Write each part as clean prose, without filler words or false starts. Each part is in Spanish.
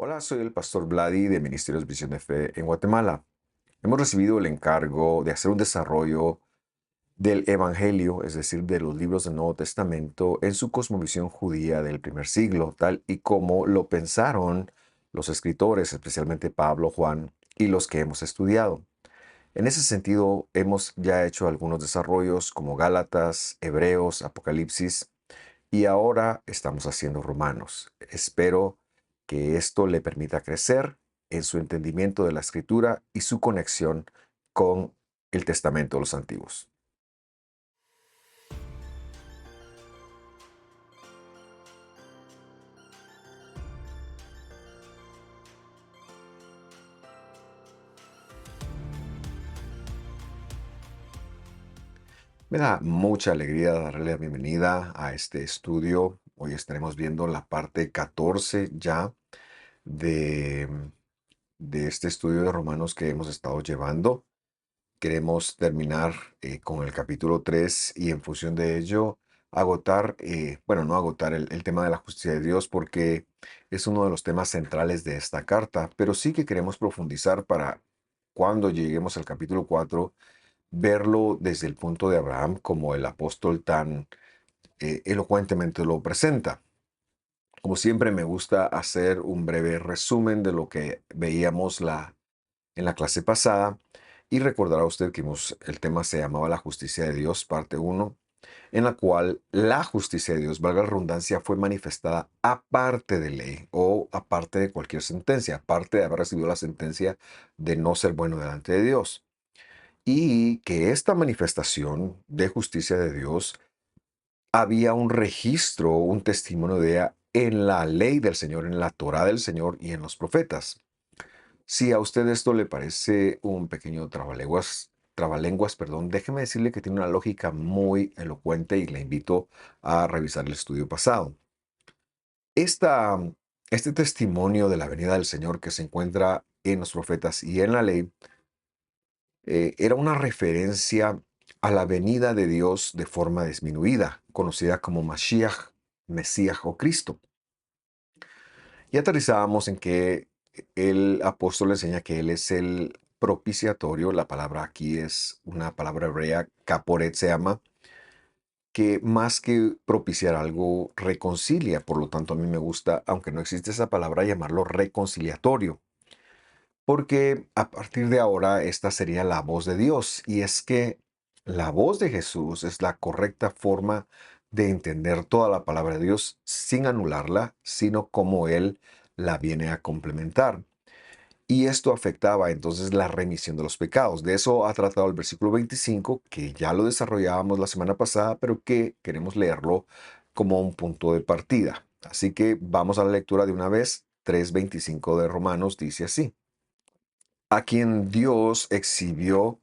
Hola, soy el pastor Vladi de Ministerios Visión de Fe en Guatemala. Hemos recibido el encargo de hacer un desarrollo del Evangelio, es decir, de los libros del Nuevo Testamento, en su cosmovisión judía del primer siglo, tal y como lo pensaron los escritores, especialmente Pablo, Juan y los que hemos estudiado. En ese sentido, hemos ya hecho algunos desarrollos como Gálatas, Hebreos, Apocalipsis, y ahora estamos haciendo Romanos. Espero que esto le permita crecer en su entendimiento de la escritura y su conexión con el Testamento de los Antiguos. Me da mucha alegría darle la bienvenida a este estudio. Hoy estaremos viendo la parte 14 ya de, de este estudio de Romanos que hemos estado llevando. Queremos terminar con el capítulo 3 y en función de ello agotar, bueno, no agotar el tema de la justicia de Dios porque es uno de los temas centrales de esta carta, pero sí que queremos profundizar para cuando lleguemos al capítulo 4 verlo desde el punto de Abraham como el apóstol tan elocuentemente lo presenta. Como siempre me gusta hacer un breve resumen de lo que veíamos en la clase pasada y recordará usted que el tema se llamaba la justicia de Dios, parte uno, en la cual la justicia de Dios, valga la redundancia, fue manifestada aparte de ley o aparte de cualquier sentencia, aparte de haber recibido la sentencia de no ser bueno delante de Dios. Y que esta manifestación de justicia de Dios había un registro, un testimonio de ella en la ley del Señor, en la Torá del Señor y en los profetas. Si a usted esto le parece un pequeño trabalenguas, perdón, déjeme decirle que tiene una lógica muy elocuente y le invito a revisar el estudio pasado. Esta, este testimonio de la venida del Señor que se encuentra en los profetas y en la ley era una referencia a la venida de Dios de forma disminuida, conocida como Mashiach, Mesías o Cristo. Y aterrizábamos en que el apóstol enseña que él es el propiciatorio. La palabra aquí es una palabra hebrea, caporet se llama, que más que propiciar algo, reconcilia. Por lo tanto, a mí me gusta, aunque no existe esa palabra, llamarlo reconciliatorio. Porque a partir de ahora esta sería la voz de Dios. Y es que la voz de Jesús es la correcta forma de entender toda la palabra de Dios sin anularla, sino como Él la viene a complementar. Y esto afectaba entonces la remisión de los pecados. De eso ha tratado el versículo 25, que ya lo desarrollábamos la semana pasada, pero que queremos leerlo como un punto de partida. Así que vamos a la lectura de una vez. 3:25 de Romanos dice así: a quien Dios exhibió,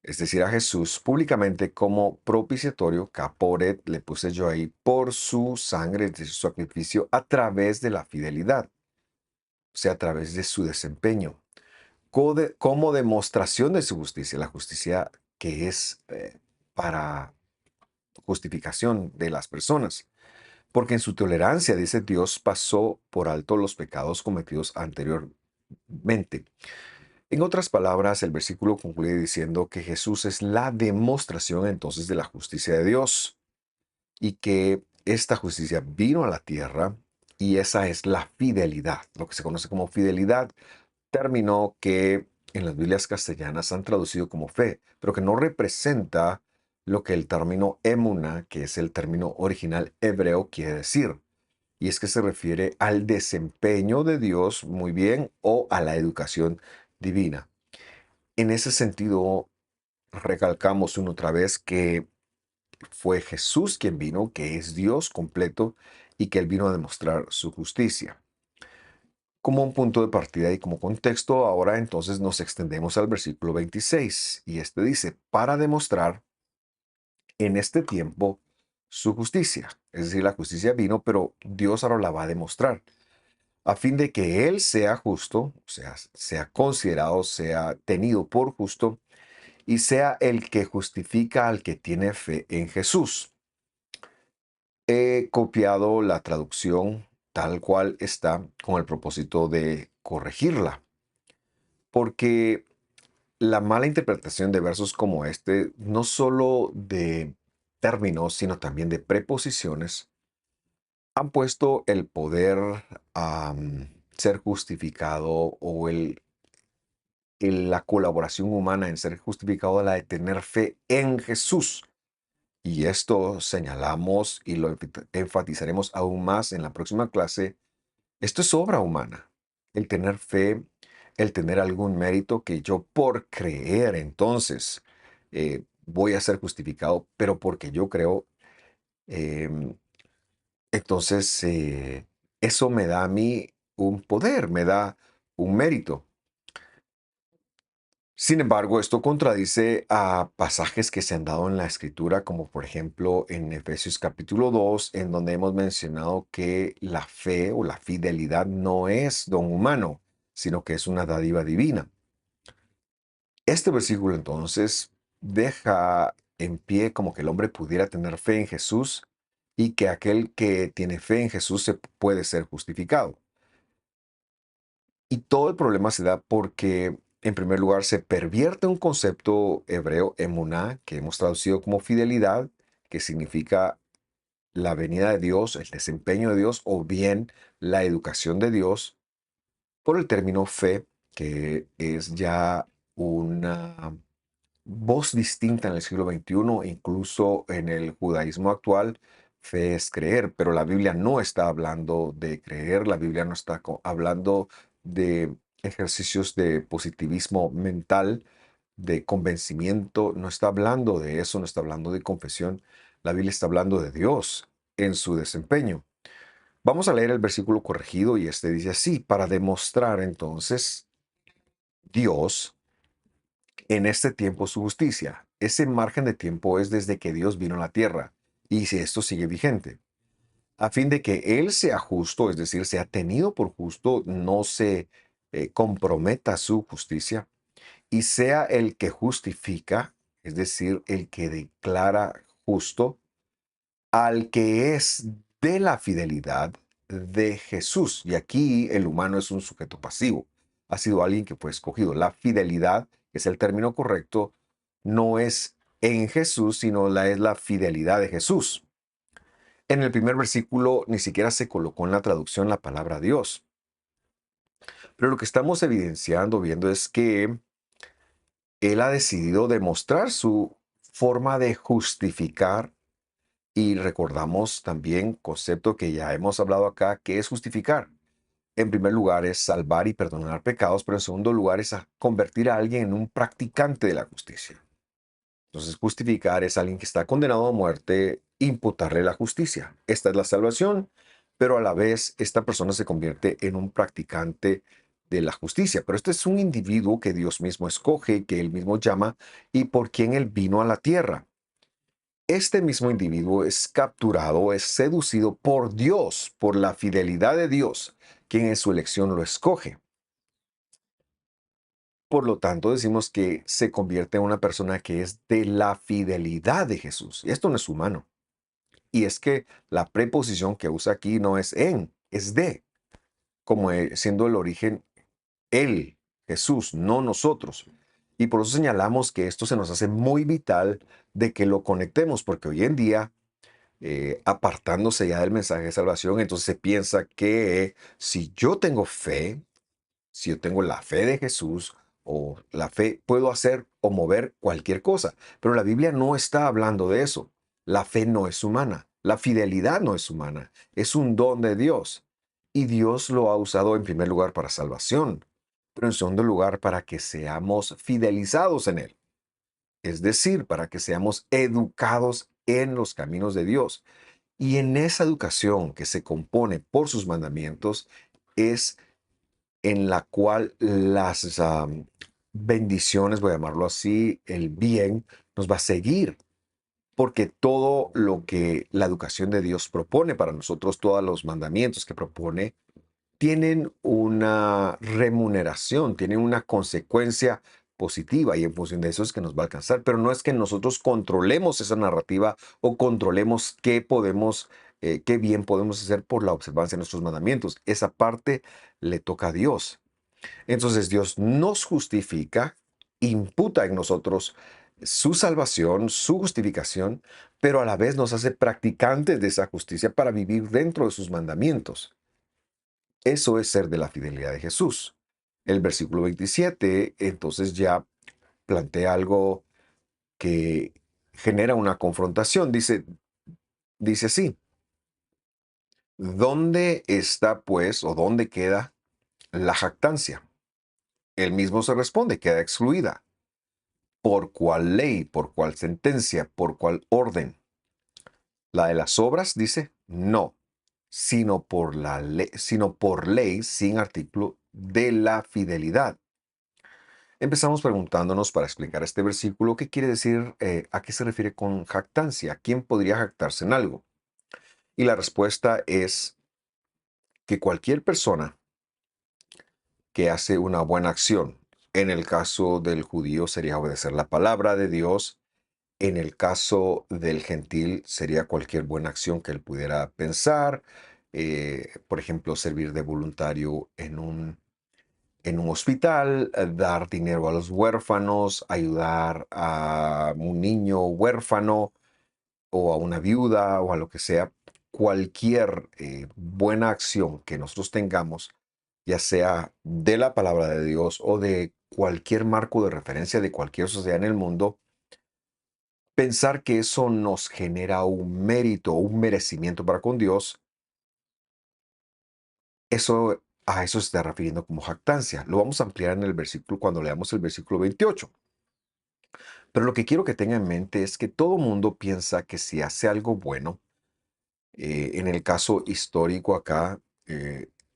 es decir, a Jesús, públicamente como propiciatorio, caporet, le puse yo ahí, por su sangre, de su sacrificio, a través de la fidelidad, o sea, a través de su desempeño, como demostración de su justicia, la justicia que es para justificación de las personas. Porque en su tolerancia, dice Dios, pasó por alto los pecados cometidos anteriormente. En otras palabras, el versículo concluye diciendo que Jesús es la demostración entonces de la justicia de Dios y que esta justicia vino a la tierra y esa es la fidelidad, lo que se conoce como fidelidad, término que en las Biblias castellanas han traducido como fe, pero que no representa lo que el término emuna, que es el término original hebreo, quiere decir. Y es que se refiere al desempeño de Dios muy bien o a la educación divina. En ese sentido, recalcamos una otra vez que fue Jesús quien vino, que es Dios completo y que Él vino a demostrar su justicia. Como un punto de partida y como contexto, ahora entonces nos extendemos al versículo 26 y este dice, para demostrar en este tiempo su justicia. Es decir, la justicia vino, pero Dios ahora la va a demostrar a fin de que Él sea justo, o sea, sea considerado, sea tenido por justo y sea el que justifica al que tiene fe en Jesús. He copiado la traducción, tal cual está con el propósito de corregirla. Porque la mala interpretación de versos como este, no solo de términos, sino también de preposiciones, han puesto el poder a ser justificado o la colaboración humana en ser justificado a la de tener fe en Jesús. Y esto señalamos y lo enfatizaremos aún más en la próxima clase. Esto es obra humana. El tener fe, el tener algún mérito que yo por creer entonces voy a ser justificado, pero porque yo creo, em, entonces eso me da a mí un poder, me da un mérito. Sin embargo, esto contradice a pasajes que se han dado en la escritura, como por ejemplo en Efesios capítulo 2, en donde hemos mencionado que la fe o la fidelidad no es don humano, sino que es una dádiva divina. Este versículo entonces deja en pie como que el hombre pudiera tener fe en Jesús y que aquel que tiene fe en Jesús se puede ser justificado. Y todo el problema se da porque, en primer lugar, se pervierte un concepto hebreo, emuná, que hemos traducido como fidelidad, que significa la venida de Dios, el desempeño de Dios o bien la educación de Dios, por el término fe, que es ya una voz distinta en el siglo XXI, incluso en el judaísmo actual. Fe es creer, pero la Biblia no está hablando de creer, la Biblia no está hablando de ejercicios de positivismo mental, de convencimiento, no está hablando de eso, no está hablando de confesión. La Biblia está hablando de Dios en su desempeño. Vamos a leer el versículo corregido y este dice así: para demostrar entonces Dios en este tiempo su justicia. Ese margen de tiempo es desde que Dios vino a la tierra, y si esto sigue vigente, a fin de que Él sea justo, es decir, sea tenido por justo, no se comprometa su justicia, y sea el que justifica, es decir, el que declara justo, al que es de la fidelidad de Jesús. Y aquí el humano es un sujeto pasivo. Ha sido alguien que fue escogido. La fidelidad, que es el término correcto, no es en Jesús, sino es la fidelidad de Jesús. En el primer versículo ni siquiera se colocó en la traducción la palabra Dios. Pero lo que estamos evidenciando, viendo, es que Él ha decidido demostrar su forma de justificar. Y recordamos también concepto que ya hemos hablado acá, que es justificar. En primer lugar es salvar y perdonar pecados, pero en segundo lugar es convertir a alguien en un practicante de la justicia. Entonces, justificar es alguien que está condenado a muerte, imputarle la justicia. Esta es la salvación, pero a la vez esta persona se convierte en un practicante de la justicia. Pero este es un individuo que Dios mismo escoge, que Él mismo llama y por quien Él vino a la tierra. Este mismo individuo es capturado, es seducido por Dios, por la fidelidad de Dios, quien en su elección lo escoge. Por lo tanto, decimos que se convierte en una persona que es de la fidelidad de Jesús. Y esto no es humano. Y es que la preposición que usa aquí no es en, es de, como siendo el origen Él, Jesús, no nosotros. Y por eso señalamos que esto se nos hace muy vital de que lo conectemos, porque hoy en día apartándose ya del mensaje de salvación, entonces se piensa que si yo tengo fe, si yo tengo la fe de Jesús o la fe, puedo hacer o mover cualquier cosa. Pero la Biblia no está hablando de eso. La fe no es humana. La fidelidad no es humana. Es un don de Dios. Y Dios lo ha usado en primer lugar para salvación, pero en segundo lugar para que seamos fidelizados en Él. Es decir, para que seamos educados en los caminos de Dios. Y en esa educación que se compone por sus mandamientos es en la cual las bendiciones, voy a llamarlo así, el bien, nos va a seguir. Porque todo lo que la educación de Dios propone para nosotros, todos los mandamientos que propone, tienen una remuneración, tienen una consecuencia positiva y en función de eso es que nos va a alcanzar. Pero no es que nosotros controlemos esa narrativa o controlemos qué podemos qué bien podemos hacer por la observancia de nuestros mandamientos. Esa parte le toca a Dios. Entonces Dios nos justifica, imputa en nosotros su salvación, su justificación, pero a la vez nos hace practicantes de esa justicia para vivir dentro de sus mandamientos. Eso es ser de la fidelidad de Jesús. El versículo 27 entonces ya plantea algo que genera una confrontación. Dice así, ¿dónde está pues o dónde queda la jactancia? Él mismo se responde, queda excluida. ¿Por cuál ley? ¿Por cuál sentencia? ¿Por cuál orden? La de las obras dice no, sino por ley sin artículo de la fidelidad. Empezamos preguntándonos para explicar este versículo qué quiere decir, a qué se refiere con jactancia, quién podría jactarse en algo. Y la respuesta es que cualquier persona que hace una buena acción, en el caso del judío sería obedecer la palabra de Dios. En el caso del gentil, sería cualquier buena acción que él pudiera pensar, por ejemplo, servir de voluntario en un hospital, dar dinero a los huérfanos, ayudar a un niño huérfano o a una viuda o a lo que sea. Cualquier buena acción que nosotros tengamos, ya sea de la palabra de Dios o de cualquier marco de referencia de cualquier sociedad en el mundo, pensar que eso nos genera un mérito, un merecimiento para con Dios, a eso se está refiriendo como jactancia. Lo vamos a ampliar en el versículo cuando leamos el versículo 28. Pero lo que quiero que tenga en mente es que todo mundo piensa que si hace algo bueno, en el caso histórico acá,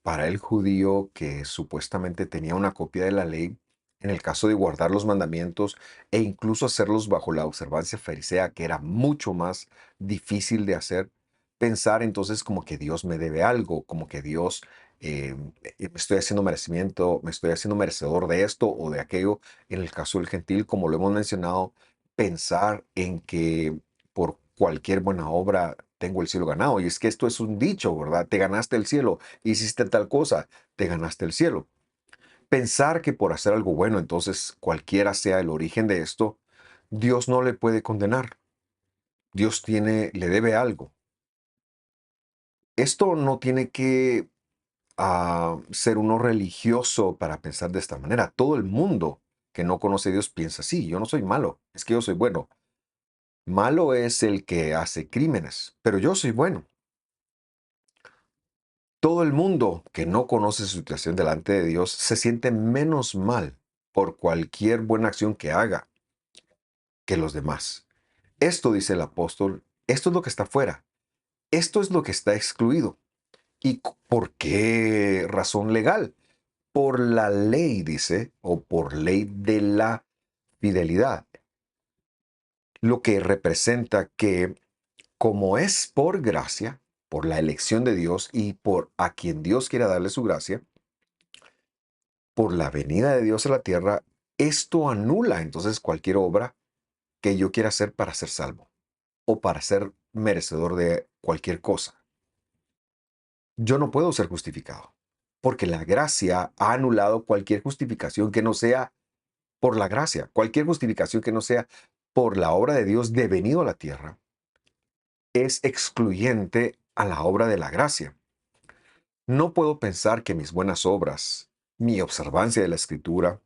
para el judío que supuestamente tenía una copia de la ley, en el caso de guardar los mandamientos e incluso hacerlos bajo la observancia farisea, que era mucho más difícil de hacer, pensar entonces como que Dios me debe algo, como que Dios me estoy haciendo merecimiento, me estoy haciendo merecedor de esto o de aquello. En el caso del gentil, como lo hemos mencionado, pensar en que por cualquier buena obra tengo el cielo ganado. Y es que esto es un dicho, ¿verdad? Te ganaste el cielo, hiciste tal cosa, te ganaste el cielo. Pensar que por hacer algo bueno, entonces cualquiera sea el origen de esto, Dios no le puede condenar. Le debe algo. Esto no tiene que ser uno religioso para pensar de esta manera. Todo el mundo que no conoce a Dios piensa así. Yo no soy malo, es que yo soy bueno. Malo es el que hace crímenes, pero yo soy bueno. Todo el mundo que no conoce su situación delante de Dios se siente menos mal por cualquier buena acción que haga que los demás. Esto, dice el apóstol, esto es lo que está fuera, esto es lo que está excluido. ¿Y por qué razón legal? Por la ley, dice, o por ley de la fidelidad, lo que representa que como es por gracia, por la elección de Dios y por a quien Dios quiera darle su gracia, por la venida de Dios a la tierra, esto anula entonces cualquier obra que yo quiera hacer para ser salvo o para ser merecedor de cualquier cosa. Yo no puedo ser justificado, porque la gracia ha anulado cualquier justificación que no sea por la gracia, cualquier justificación que no sea por la obra de Dios de venido a la tierra, es excluyente a la obra de la gracia. No puedo pensar que mis buenas obras, mi observancia de la escritura,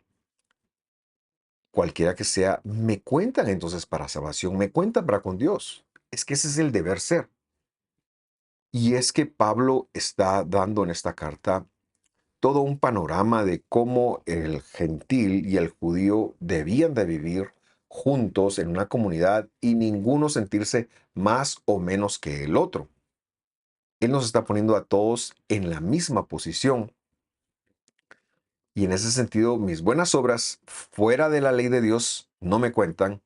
cualquiera que sea, me cuentan entonces para salvación, me cuentan para con Dios. Es que ese es el deber ser. Y es que Pablo está dando en esta carta todo un panorama de cómo el gentil y el judío debían de vivir juntos en una comunidad y ninguno sentirse más o menos que el otro. Él nos está poniendo a todos en la misma posición. Y en ese sentido, mis buenas obras fuera de la ley de Dios no me cuentan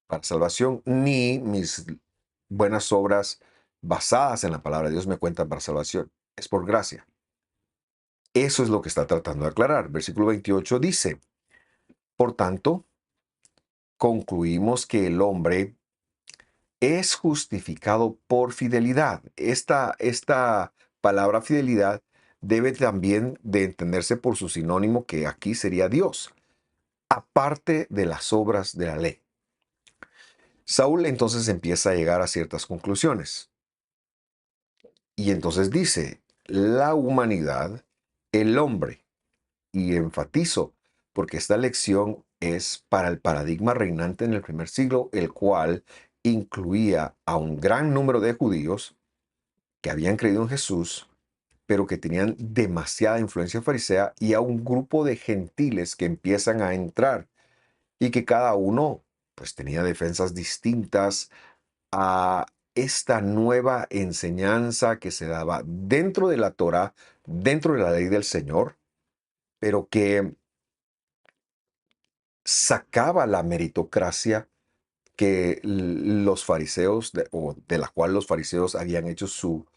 para salvación, ni mis buenas obras basadas en la palabra de Dios me cuentan para salvación. Es por gracia. Eso es lo que está tratando de aclarar. Versículo 28 dice, por tanto, concluimos que el hombre es justificado por fidelidad. Esta palabra fidelidad debe también de entenderse por su sinónimo, que aquí sería Dios, aparte de las obras de la ley. Saúl entonces empieza a llegar a ciertas conclusiones y entonces dice, la humanidad, el hombre, y enfatizo, porque esta lección es para el paradigma reinante en el primer siglo, el cual incluía a un gran número de judíos que habían creído en Jesús, pero que tenían demasiada influencia farisea, y a un grupo de gentiles que empiezan a entrar y que cada uno pues tenía defensas distintas a esta nueva enseñanza que se daba dentro de la Torá, dentro de la ley del Señor, pero que sacaba la meritocracia que los fariseos, o de la cual los fariseos habían hecho su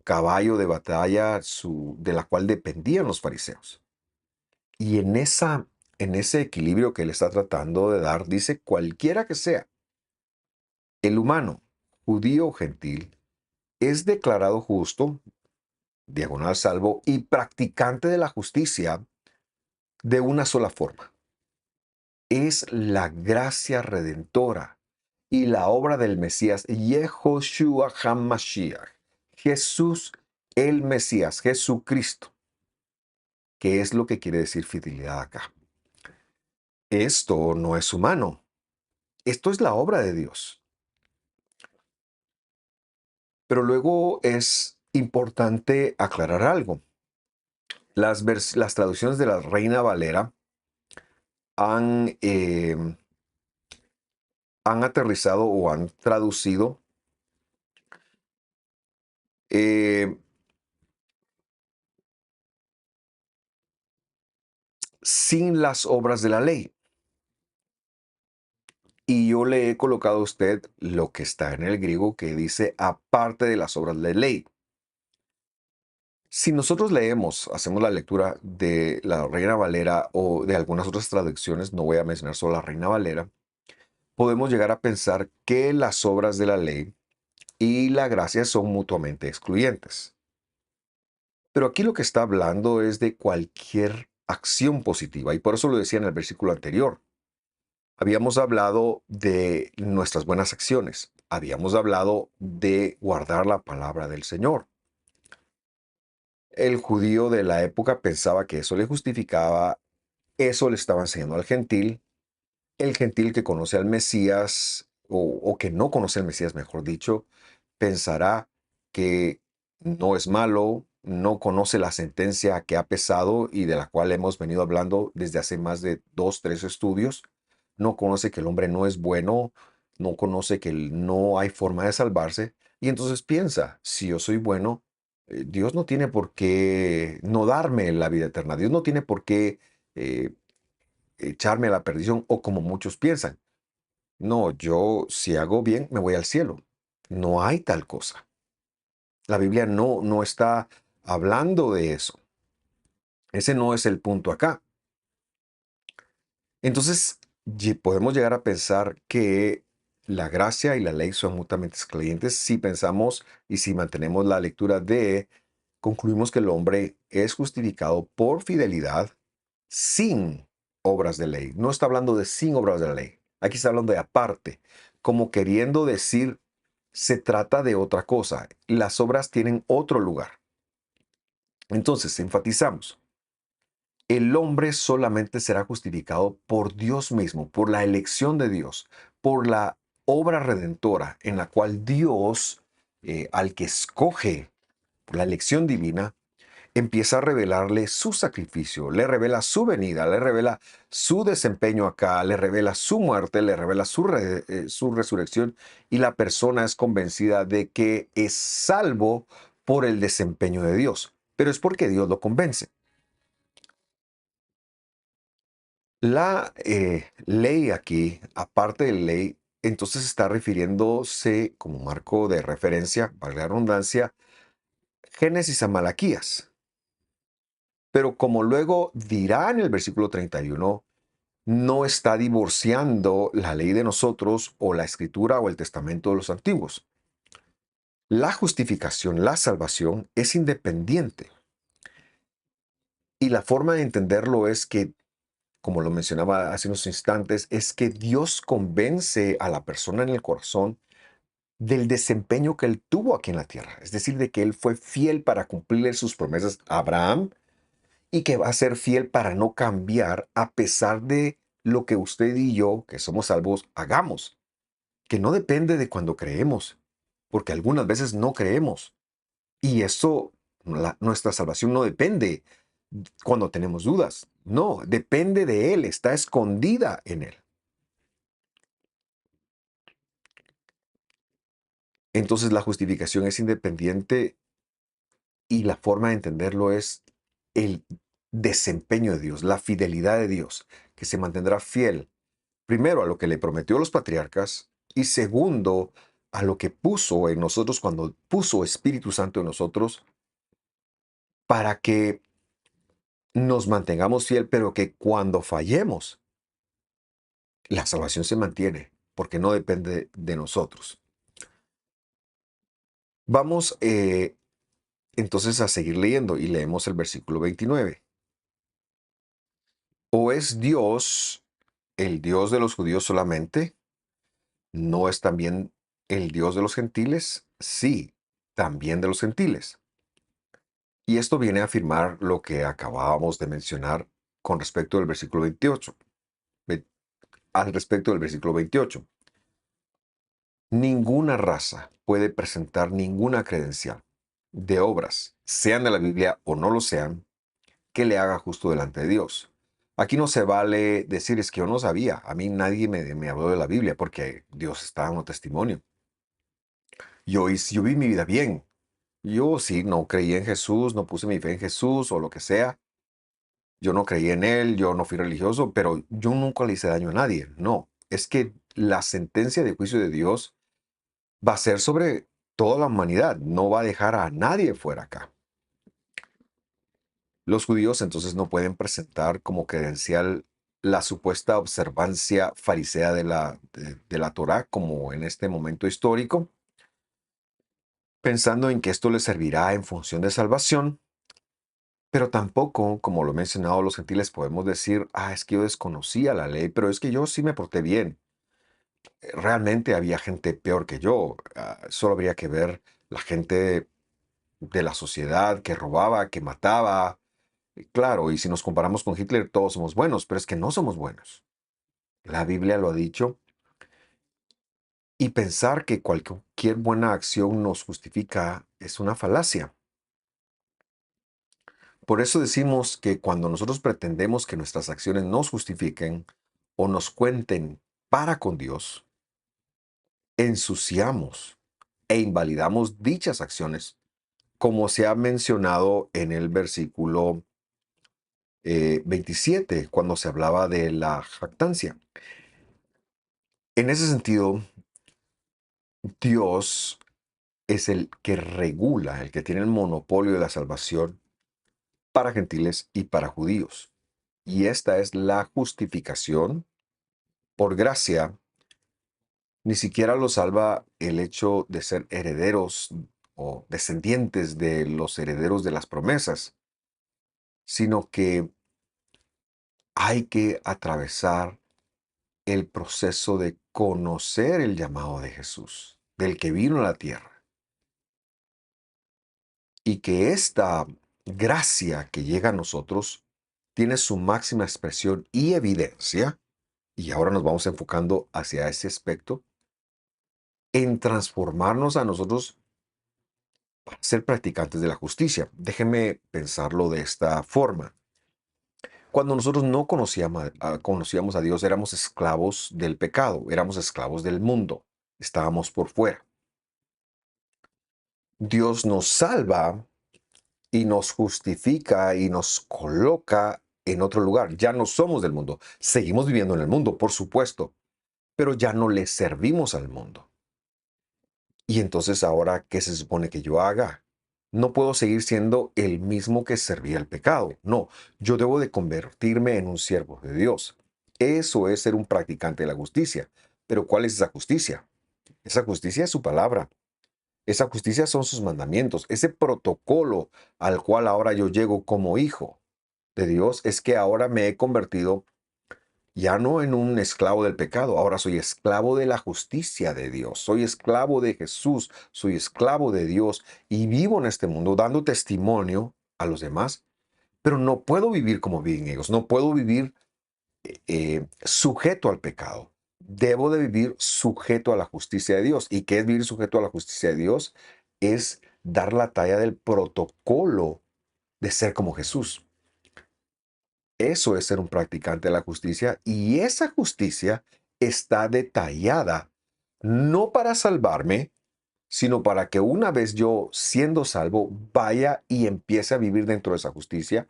caballo de batalla, de la cual dependían los fariseos. Y en ese equilibrio que él está tratando de dar, dice, cualquiera que sea el humano, judío o gentil, es declarado justo, diagonal salvo, y practicante de la justicia de una sola forma. Es la gracia redentora y la obra del Mesías, Yehoshua HaMashiach, Jesús el Mesías, Jesucristo, que es lo que quiere decir fidelidad acá. Esto no es humano, esto es la obra de Dios. Pero luego es importante aclarar algo. Las traducciones de la Reina Valera han, han aterrizado o han traducido eh, sin las obras de la ley. Y yo le he colocado a usted lo que está en el griego, que dice aparte de las obras de ley. Si nosotros leemos, hacemos la lectura de la Reina Valera o de algunas otras traducciones, no voy a mencionar solo la Reina Valera, podemos llegar a pensar que las obras de la ley y la gracia son mutuamente excluyentes. Pero aquí lo que está hablando es de cualquier acción positiva, y por eso lo decía en el versículo anterior. Habíamos hablado de nuestras buenas acciones. Habíamos hablado de guardar la palabra del Señor. El judío de la época pensaba que eso le justificaba, eso le estaba enseñando al gentil. El gentil que conoce al Mesías, o que no conoce al Mesías, mejor dicho, pensará que no es malo, no conoce la sentencia que ha pesado y de la cual hemos venido hablando desde hace más de 2, 3 estudios. No conoce que el hombre no es bueno, no conoce que no hay forma de salvarse, y entonces piensa, si yo soy bueno, Dios no tiene por qué no darme la vida eterna, Dios no tiene por qué eh, echarme a la perdición, o como muchos piensan, no, yo si hago bien me voy al cielo. No hay tal cosa. La Biblia no está hablando de eso. Ese no es el punto acá. Entonces, podemos llegar a pensar que la gracia y la ley son mutuamente excluyentes si pensamos y si mantenemos la lectura de, concluimos que el hombre es justificado por fidelidad sin obras de ley. No está hablando de sin obras de la ley. Aquí está hablando de aparte, como queriendo decir, se trata de otra cosa. Las obras tienen otro lugar. Entonces, enfatizamos. El hombre solamente será justificado por Dios mismo, por la elección de Dios, por la obra redentora en la cual Dios, al que escoge por la elección divina, empieza a revelarle su sacrificio, le revela su venida, le revela su desempeño acá, le revela su muerte, le revela su resurrección, y la persona es convencida de que es salvo por el desempeño de Dios. Pero es porque Dios lo convence. La ley aquí, aparte de ley, entonces está refiriéndose como marco de referencia, valga la redundancia, Génesis a Malaquías. Pero como luego dirá en el versículo 31, no está divorciando la ley de nosotros o la escritura o el testamento de los antiguos. La justificación, la salvación es independiente. Y la forma de entenderlo es que, como lo mencionaba hace unos instantes, es que Dios convence a la persona en el corazón del desempeño que él tuvo aquí en la tierra. Es decir, de que él fue fiel para cumplirle sus promesas a Abraham y que va a ser fiel para no cambiar a pesar de lo que usted y yo, que somos salvos, hagamos. Que no depende de cuando creemos, porque algunas veces no creemos. Y eso, nuestra salvación no depende cuando tenemos dudas. No, depende de Él, está escondida en Él. Entonces la justificación es independiente y la forma de entenderlo es el desempeño de Dios, la fidelidad de Dios, que se mantendrá fiel, primero a lo que le prometió a los patriarcas y segundo a lo que puso en nosotros cuando puso Espíritu Santo en nosotros para que nos mantengamos fiel, pero que cuando fallemos, la salvación se mantiene, porque no depende de nosotros. Vamos entonces a seguir leyendo y leemos el versículo 29. ¿O es Dios el Dios de los judíos solamente? ¿No es también el Dios de los gentiles? Sí, también de los gentiles. Y esto viene a afirmar lo que acabábamos de mencionar con respecto del versículo 28. Al respecto del versículo 28. Ninguna raza puede presentar ninguna credencial de obras, sean de la Biblia o no lo sean, que le haga justo delante de Dios. Aquí no se vale decir es que yo no sabía, a mí nadie me habló de la Biblia porque Dios está dando testimonio. Yo vi mi vida bien. Yo sí, no creí en Jesús, no puse mi fe en Jesús o lo que sea. Yo no creí en Él, yo no fui religioso, pero yo nunca le hice daño a nadie. No, es que la sentencia de juicio de Dios va a ser sobre toda la humanidad, no va a dejar a nadie fuera acá. Los judíos entonces no pueden presentar como credencial la supuesta observancia farisea de la Torá, como en este momento histórico, pensando en que esto les servirá en función de salvación, pero tampoco, como lo he mencionado, los gentiles podemos decir, es que yo desconocía la ley, pero es que yo sí me porté bien. Realmente había gente peor que yo, solo habría que ver la gente de la sociedad que robaba, que mataba. Claro, y si nos comparamos con Hitler, todos somos buenos, pero es que no somos buenos. La Biblia lo ha dicho. Y pensar que cualquier buena acción nos justifica es una falacia. Por eso decimos que cuando nosotros pretendemos que nuestras acciones nos justifiquen o nos cuenten para con Dios, ensuciamos e invalidamos dichas acciones, como se ha mencionado en el versículo 27, cuando se hablaba de la jactancia. En ese sentido, Dios es el que regula, el que tiene el monopolio de la salvación para gentiles y para judíos. Y esta es la justificación por gracia. Ni siquiera los salva el hecho de ser herederos o descendientes de los herederos de las promesas, sino que hay que atravesar el proceso de conocer el llamado de Jesús, del que vino a la tierra, y que esta gracia que llega a nosotros tiene su máxima expresión y evidencia, y ahora nos vamos enfocando hacia ese aspecto, en transformarnos a nosotros para ser practicantes de la justicia. Déjenme pensarlo de esta forma. Cuando nosotros no conocíamos a Dios, éramos esclavos del pecado, éramos esclavos del mundo, estábamos por fuera. Dios nos salva y nos justifica y nos coloca en otro lugar. Ya no somos del mundo. Seguimos viviendo en el mundo, por supuesto, pero ya no le servimos al mundo. Y entonces ahora, ¿qué se supone que yo haga? No puedo seguir siendo el mismo que servía el pecado. No, yo debo de convertirme en un siervo de Dios. Eso es ser un practicante de la justicia. Pero ¿cuál es esa justicia? Esa justicia es su palabra. Esa justicia son sus mandamientos. Ese protocolo al cual ahora yo llego como hijo de Dios es que ahora me he convertido ya no en un esclavo del pecado, ahora soy esclavo de la justicia de Dios, soy esclavo de Jesús, soy esclavo de Dios y vivo en este mundo dando testimonio a los demás, pero no puedo vivir como viven ellos, no puedo vivir sujeto al pecado. Debo de vivir sujeto a la justicia de Dios. ¿Y qué es vivir sujeto a la justicia de Dios? Es dar la talla del protocolo de ser como Jesús. Eso es ser un practicante de la justicia y esa justicia está detallada no para salvarme, sino para que una vez yo siendo salvo vaya y empiece a vivir dentro de esa justicia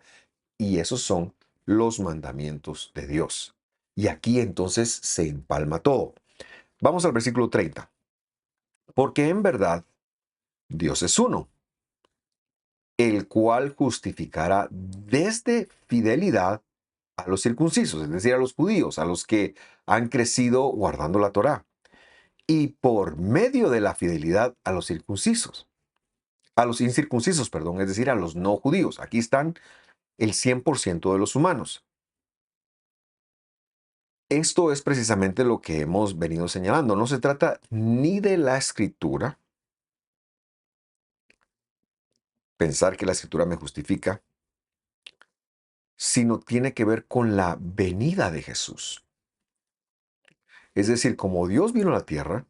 y esos son los mandamientos de Dios. Y aquí entonces se empalma todo. Vamos al versículo 30. Porque en verdad Dios es uno, el cual justificará desde fidelidad a los circuncisos, es decir, a los judíos, a los que han crecido guardando la Torá, y por medio de la fidelidad a los circuncisos, a los incircuncisos, perdón, es decir, a los no judíos. Aquí están el 100% de los humanos. Esto es precisamente lo que hemos venido señalando. No se trata ni de la escritura, pensar que la escritura me justifica, sino tiene que ver con la venida de Jesús. Es decir, como Dios vino a la tierra,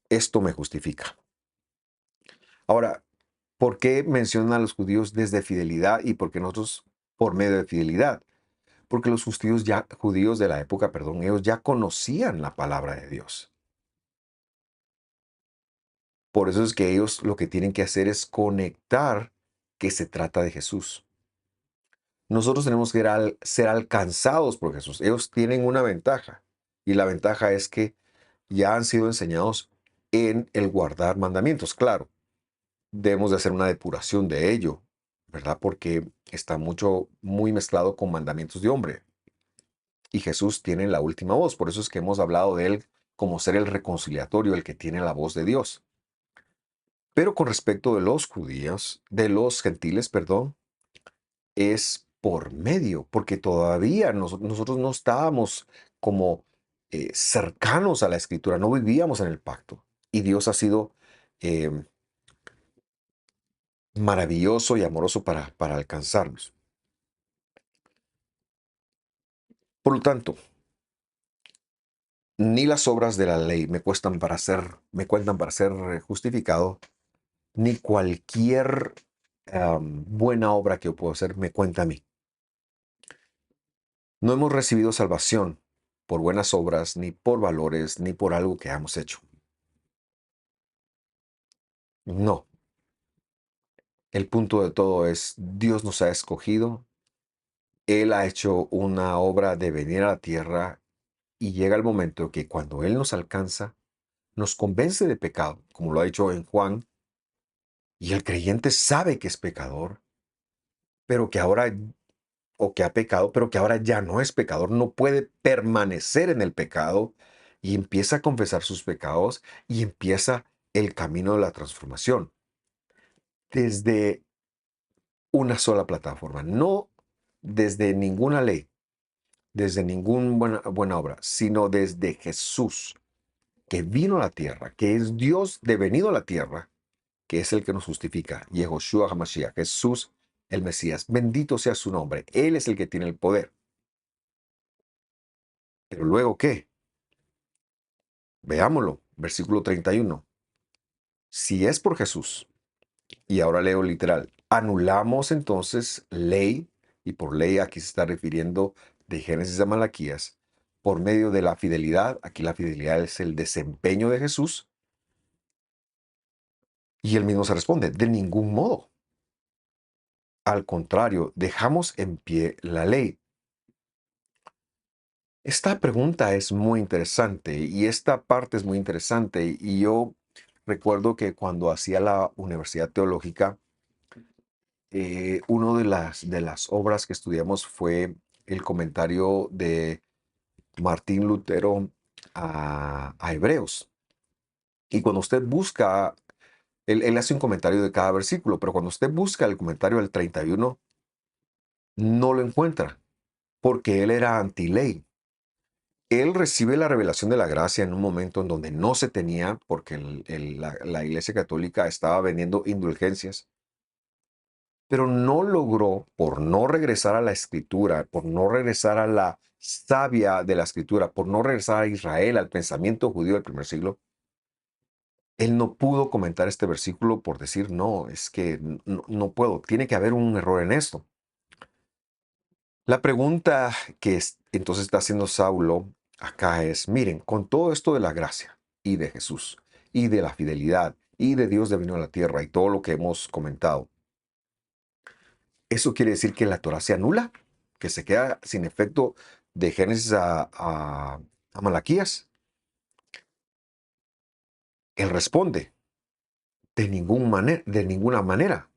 esto me justifica. Ahora, ¿por qué mencionan a los judíos desde fidelidad y por qué nosotros por medio de fidelidad? Porque los judíos de la época, perdón, ellos ya conocían la palabra de Dios. Por eso es que ellos lo que tienen que hacer es conectar que se trata de Jesús. Nosotros tenemos que ser alcanzados por Jesús. Ellos tienen una ventaja y la ventaja es que ya han sido enseñados en el guardar mandamientos. Claro, debemos de hacer una depuración de ello, ¿verdad? Porque está muy mezclado con mandamientos de hombre. Y Jesús tiene la última voz. Por eso es que hemos hablado de él como ser el reconciliatorio, el que tiene la voz de Dios. Pero con respecto de los judíos, de los gentiles, perdón, es por medio, porque todavía nosotros no estábamos como cercanos a la escritura, no vivíamos en el pacto. Y Dios ha sido eh, maravilloso y amoroso para alcanzarnos. Por lo tanto, ni las obras de la ley me cuentan para ser justificado, ni cualquier buena obra que yo puedo hacer me cuenta a mí. No hemos recibido salvación por buenas obras, ni por valores, ni por algo que hemos hecho. No, el punto de todo es, Dios nos ha escogido, Él ha hecho una obra de venir a la tierra y llega el momento que cuando Él nos alcanza, nos convence de pecado, como lo ha dicho en Juan, y el creyente sabe que es pecador, pero que ahora, o que ha pecado, pero que ahora ya no es pecador, no puede permanecer en el pecado y empieza a confesar sus pecados y empieza el camino de la transformación desde una sola plataforma, no desde ninguna ley, desde ninguna buena obra, sino desde Jesús, que vino a la tierra, que es Dios devenido a la tierra, que es el que nos justifica, Yehoshua HaMashiach, Jesús el Mesías. Bendito sea su nombre. Él es el que tiene el poder. Pero luego, ¿qué? Veámoslo. Versículo 31. Si es por Jesús, y ahora leo literal, anulamos entonces ley, y por ley aquí se está refiriendo de Génesis a Malaquías, por medio de la fidelidad, aquí la fidelidad es el desempeño de Jesús, y él mismo se responde, de ningún modo. Al contrario, dejamos en pie la ley. Esta pregunta es muy interesante y esta parte es muy interesante y yo recuerdo que cuando hacía la universidad teológica, una de las obras que estudiamos fue el comentario de Martín Lutero a Hebreos. Y cuando usted busca, él hace un comentario de cada versículo, pero cuando usted busca el comentario del 31, no lo encuentra, porque él era anti-ley. Él recibe la revelación de la gracia en un momento en donde no se tenía, porque la Iglesia Católica estaba vendiendo indulgencias, pero no logró, por no regresar a la Escritura, por no regresar a la savia de la Escritura, por no regresar a Israel, al pensamiento judío del primer siglo, él no pudo comentar este versículo por decir, no, es que no puedo, tiene que haber un error en esto. La pregunta que entonces está haciendo Saulo acá es, miren, con todo esto de la gracia y de Jesús y de la fidelidad y de Dios de vino a la tierra y todo lo que hemos comentado, ¿eso quiere decir que la Torah se anula? ¿Que se queda sin efecto de Génesis a Malaquías? Él responde, de ninguna manera.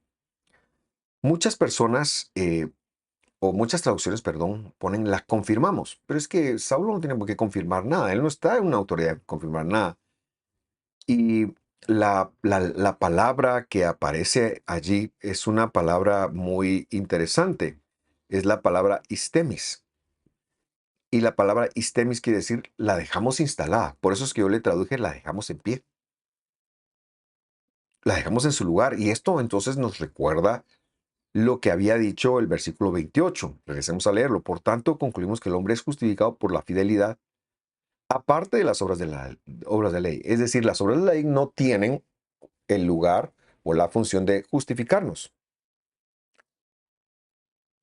Muchas personas o muchas traducciones, perdón, ponen la confirmamos, pero es que Saulo no tiene por qué confirmar nada, él no está en una autoridad de confirmar nada. Y la palabra que aparece allí es una palabra muy interesante, es la palabra istemis. Y la palabra istemis quiere decir la dejamos instalada, por eso es que yo le traduje la dejamos en pie, la dejamos en su lugar. Y esto entonces nos recuerda lo que había dicho el versículo 28. Regresemos a leerlo. Por tanto, concluimos que el hombre es justificado por la fidelidad, aparte de las obras de ley. Es decir, las obras de la ley no tienen el lugar o la función de justificarnos.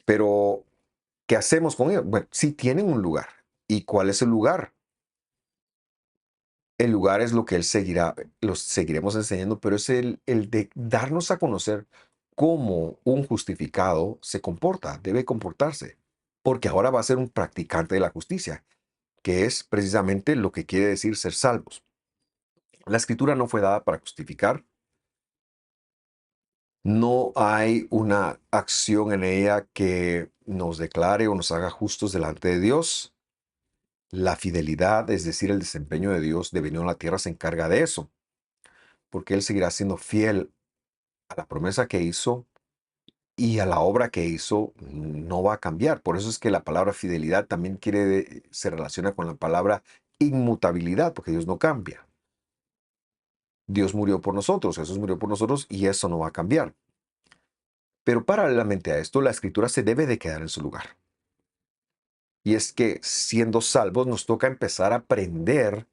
Pero, ¿qué hacemos con ellos? Bueno, sí tienen un lugar. ¿Y cuál es el lugar? El lugar es lo que él seguirá, los seguiremos enseñando, pero es el de darnos a conocer cómo un justificado se comporta, debe comportarse, porque ahora va a ser un practicante de la justicia, que es precisamente lo que quiere decir ser salvos. La escritura no fue dada para justificar, no hay una acción en ella que nos declare o nos haga justos delante de Dios. La fidelidad, es decir, el desempeño de Dios de venir a la tierra, se encarga de eso, porque Él seguirá siendo fiel a la promesa que hizo y a la obra que hizo, no va a cambiar. Por eso es que la palabra fidelidad también se relaciona con la palabra inmutabilidad, porque Dios no cambia. Dios murió por nosotros, Jesús murió por nosotros y eso no va a cambiar. Pero paralelamente a esto, la escritura se debe de quedar en su lugar. Y es que siendo salvos nos toca empezar a aprender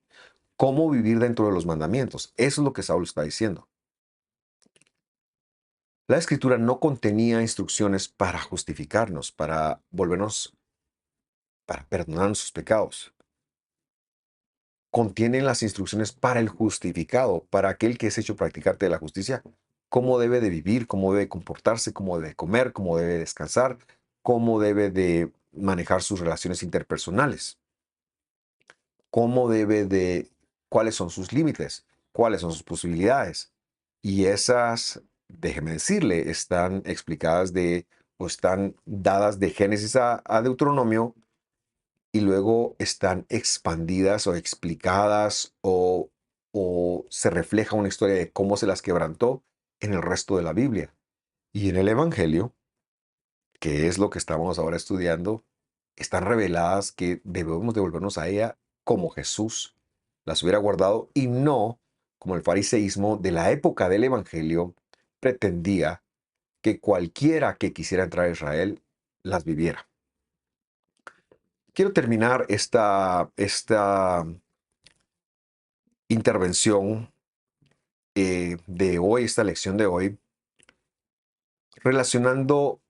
cómo vivir dentro de los mandamientos. Eso es lo que Saulo está diciendo. La escritura no contenía instrucciones para justificarnos, para volvernos, para perdonar sus pecados. Contienen las instrucciones para el justificado, para aquel que es hecho practicante de la justicia, cómo debe de vivir, cómo debe comportarse, cómo debe comer, cómo debe descansar, cómo debe de manejar sus relaciones interpersonales, cómo debe de, cuáles son sus límites, cuáles son sus posibilidades. Y esas, déjeme decirle, están explicadas o están dadas de Génesis a Deuteronomio y luego están expandidas o explicadas o se refleja una historia de cómo se las quebrantó en el resto de la Biblia. Y en el Evangelio, que es lo que estamos ahora estudiando, están reveladas que debemos devolvernos a ella como Jesús las hubiera guardado y no como el fariseísmo de la época del Evangelio pretendía que cualquiera que quisiera entrar a Israel las viviera. Quiero terminar esta intervención de hoy, esta lección de hoy, relacionando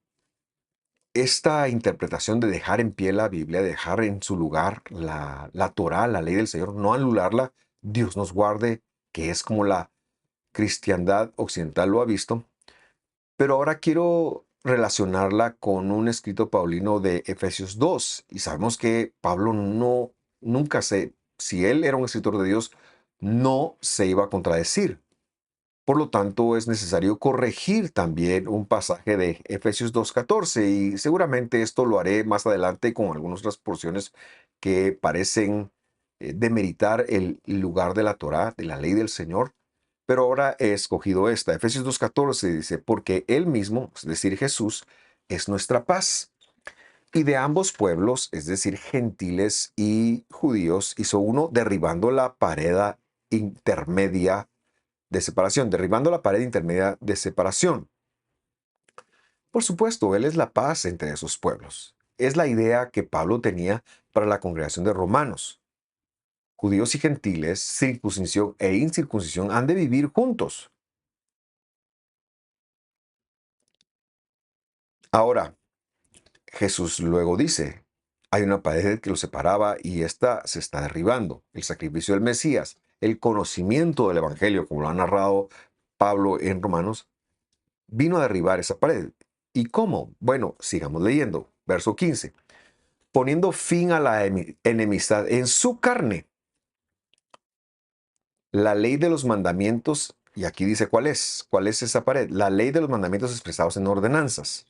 esta interpretación de dejar en pie la Biblia, dejar en su lugar la Torá, la ley del Señor, no anularla. Dios nos guarde, que es como la cristiandad occidental lo ha visto. Pero ahora quiero relacionarla con un escrito paulino de Efesios 2. Y sabemos que Pablo nunca si él era un escritor de Dios, no se iba a contradecir. Por lo tanto, es necesario corregir también un pasaje de Efesios 2:14 y seguramente esto lo haré más adelante con algunas otras porciones que parecen demeritar el lugar de la Torá, de la ley del Señor. Pero ahora he escogido esta. Efesios 2:14 dice, porque Él mismo, es decir, Jesús, es nuestra paz. Y de ambos pueblos, es decir, gentiles y judíos, hizo uno derribando la pared intermedia de separación, derribando la pared intermedia de separación. Por supuesto, Él es la paz entre esos pueblos. Es la idea que Pablo tenía para la congregación de romanos. Judíos y gentiles, circuncisión e incircuncisión han de vivir juntos. Ahora, Jesús luego dice, hay una pared que los separaba y esta se está derribando. El sacrificio del Mesías, el conocimiento del Evangelio, como lo ha narrado Pablo en Romanos, vino a derribar esa pared. ¿Y cómo? Bueno, sigamos leyendo. Verso 15. Poniendo fin a la enemistad en su carne, la ley de los mandamientos, y aquí dice cuál es esa pared, la ley de los mandamientos expresados en ordenanzas,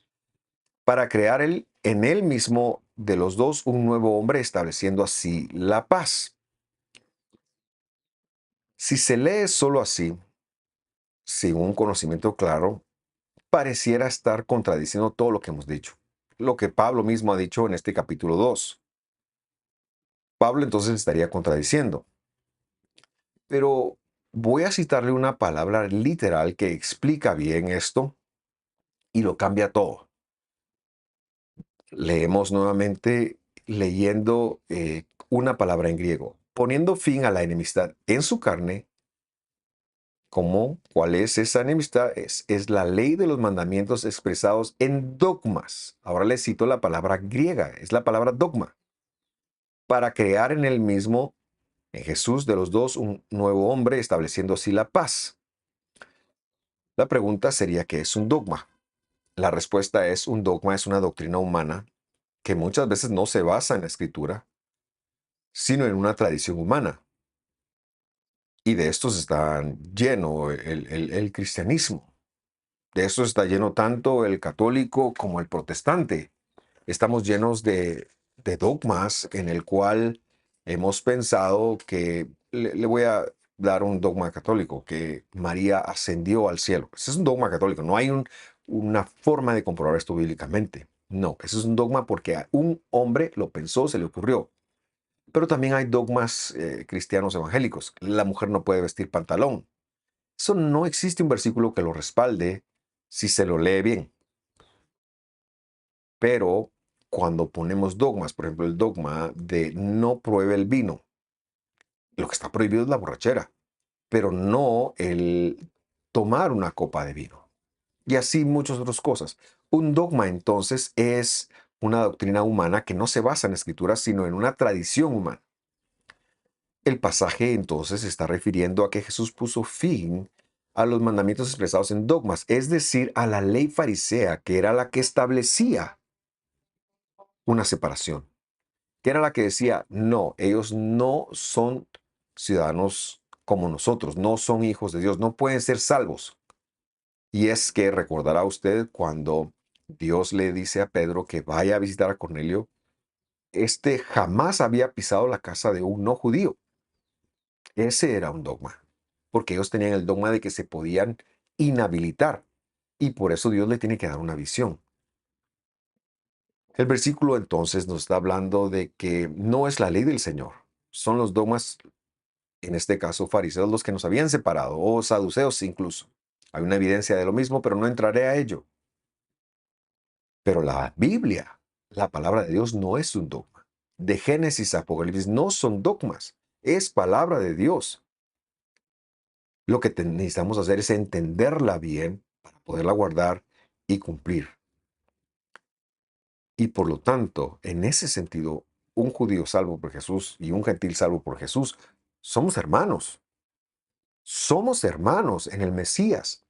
para crear en él mismo de los dos un nuevo hombre, estableciendo así la paz. Si se lee solo así, sin un conocimiento claro, pareciera estar contradiciendo todo lo que hemos dicho, lo que Pablo mismo ha dicho en este capítulo 2. Pablo entonces estaría contradiciendo. Pero voy a citarle una palabra literal que explica bien esto y lo cambia todo. Leemos nuevamente leyendo una palabra en griego. Poniendo fin a la enemistad en su carne, ¿cómo? ¿Cuál es esa enemistad? Es la ley de los mandamientos expresados en dogmas. Ahora le cito la palabra griega, es la palabra dogma. Para crear en él mismo, en Jesús de los dos, un nuevo hombre, estableciendo así la paz. La pregunta sería, ¿qué es un dogma? La respuesta es, un dogma es una doctrina humana que muchas veces no se basa en la escritura, sino en una tradición humana. Y de estos está lleno el cristianismo. De estos está lleno tanto el católico como el protestante. Estamos llenos de dogmas en el cual hemos pensado que, le voy a dar un dogma católico, que María ascendió al cielo. Ese es un dogma católico, no hay una forma de comprobar esto bíblicamente. No, ese es un dogma porque a un hombre lo pensó, se le ocurrió. Pero también hay dogmas cristianos evangélicos. La mujer no puede vestir pantalón. Eso no existe un versículo que lo respalde si se lo lee bien. Pero cuando ponemos dogmas, por ejemplo, el dogma de no pruebe el vino, lo que está prohibido es la borrachera, pero no el tomar una copa de vino. Y así muchas otras cosas. Un dogma entonces es una doctrina humana que no se basa en escrituras, sino en una tradición humana. El pasaje entonces se está refiriendo a que Jesús puso fin a los mandamientos expresados en dogmas, es decir, a la ley farisea, que era la que establecía una separación, que era la que decía, no, ellos no son ciudadanos como nosotros, no son hijos de Dios, no pueden ser salvos. Y es que recordará usted cuando Dios le dice a Pedro que vaya a visitar a Cornelio, este jamás había pisado la casa de un no judío. Ese era un dogma, porque ellos tenían el dogma de que se podían inhabilitar y por eso Dios le tiene que dar una visión. El versículo entonces nos está hablando de que no es la ley del Señor, son los dogmas, en este caso fariseos, los que nos habían separado, o saduceos incluso. Hay una evidencia de lo mismo, pero no entraré a ello. Pero la Biblia, la palabra de Dios, no es un dogma. De Génesis a Apocalipsis no son dogmas, es palabra de Dios. Lo que necesitamos hacer es entenderla bien para poderla guardar y cumplir. Y por lo tanto, en ese sentido, un judío salvo por Jesús y un gentil salvo por Jesús, somos hermanos. Somos hermanos en el Mesías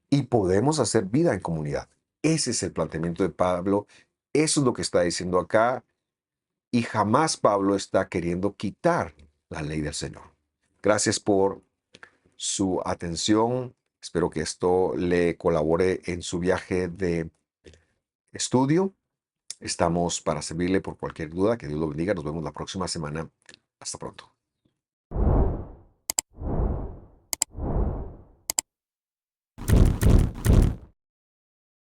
y podemos hacer vida en comunidad. Ese es el planteamiento de Pablo. Eso es lo que está diciendo acá. Y jamás Pablo está queriendo quitar la ley del Señor. Gracias por su atención. Espero que esto le colabore en su viaje de estudio. Estamos para servirle por cualquier duda. Que Dios lo bendiga. Nos vemos la próxima semana. Hasta pronto.